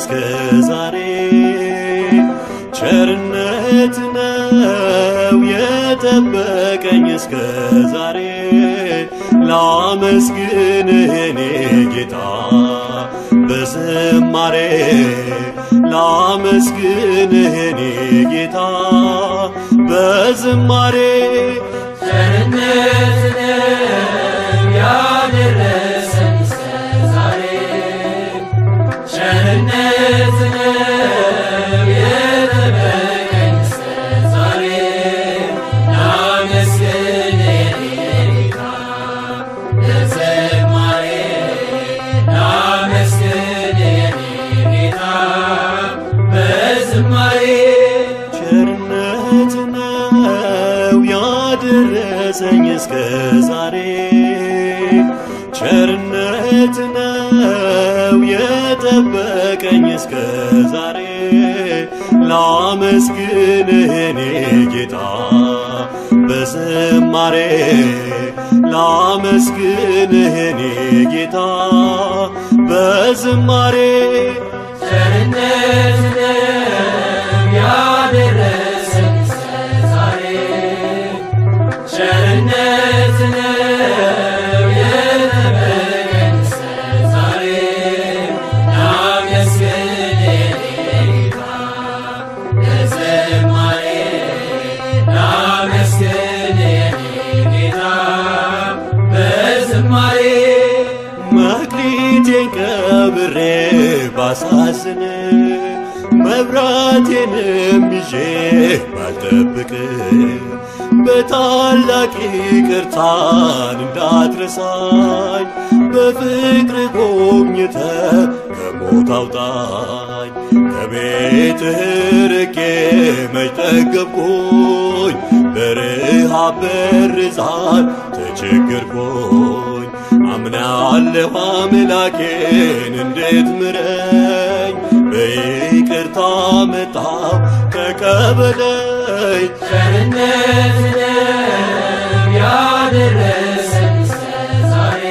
እስከ ዛሬ ቸርነት ነው የጠበቀኝ እስከ ዛሬ ላመስግንህ የኔ ጌታ በዝማሬ ላመስግንህ የኔ ጌታ በዝማሬ ቸርነት ነው ያደረሰኝ እስከ ዛሬ ቸርነት ነው የጠበቀኝ እስከ ዛሬ ላመስግንህ የኔ ጌታ በዝማሬ ላመስግንህ የኔ ጌታ በዝማሬ ቸርነት ነው ያደረሰኝ እስከ ዛሬ ቸርነት ነው የጠበቀኝ እስከ ዛሬ ላመስግንህ የኔ ጌታ በዝማሬ ላመስግንህ የኔ ጌታ በዝማሬ ቸርነት ነው ያደረሰኝ እስከ ዛሬ ቸርነት ነው የጠበቀኝ እስከ ዛሬ ላመስግንህ የኔ ጌታ በዝማሬ ላመስግንህ የኔ ጌታ በዝማሬ መክሊቴን ቀብሬ ባሳዝን መብራቴንም ይዤ ባልጠብቅ በታላቅ ይቅርታን እንዳትረሳኝ በፍቅር ጎብኝተህ ከሞት አውጣኝ ከቤትህ ርቄ መች ጠገብኩኝ በረሃብ በርዛት ተቸገርኩኝ አምናለሁ አምላኬን እንዴት ምረኝ በይቅርታ መጣሁ ተቀበለኝ ቸርነት ነው ያደረሰኝ እስከ ዛሬ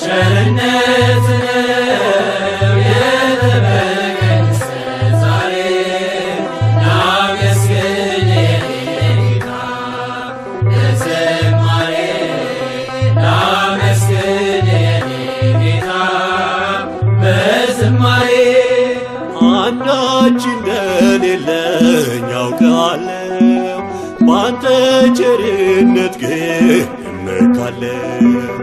ቸርነት ነው የጠበቀኝ እስከ ዛሬ ላመስግንህ የኔ ጌታ በዝማሬ ላመስግንህ የኔ ጌታ በዝማሬ አንዳች እንደሌለኝ ያውቃለሁ ባንተ ቸርነት ግን እመካለሁ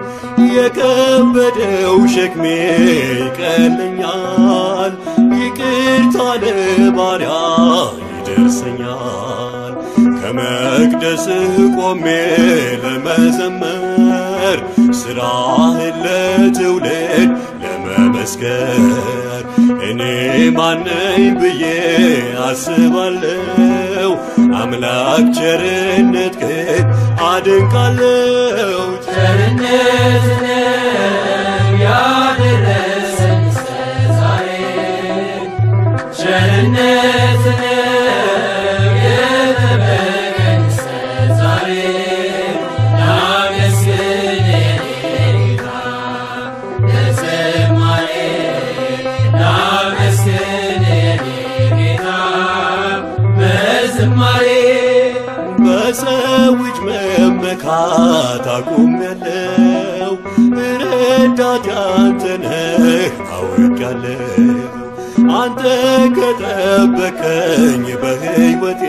የከበደው ሸክሜ ይቀለኛል ይቅርታ ለባሪያ ይደርሰኛል ከመቅደስህ ቆሜ ለመዘመር ሥራህን ለትውልድ ለመመስከር እኔ ማነኝ ብዬ አስባለሁ አምላክ ቸርነት ግን አደንቃለሁ ቸርነት ነው ያደረሰኝ እስከ ዛሬ ቸርነት ነው የጠበቀኝ እስከ ዛሬ ላመስግንህ የኔ ጌታ በዝማሬ ላመስግንህ የኔ ጌታ በዝማሬ በሰዎች መመካት አቁሜያለሁ ረዳቴ አንተ ነህ አውቄያለሁ አንተ ከጠበቀኝ በሕይወቴ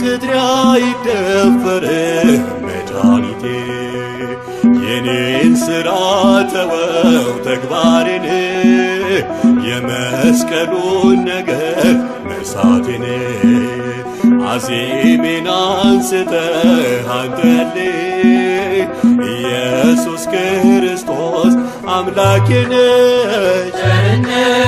ቅጥሬ አይደፈርም መድኃኒቴ የኔን ሥራ ተወው ተግባሬን የመስቀሉን ነገር መርሳቴን አዜሜን አንስተህ አንተልኝ ኢየሱስ ክርስቶስ አምላኬ ነህ ቸርነት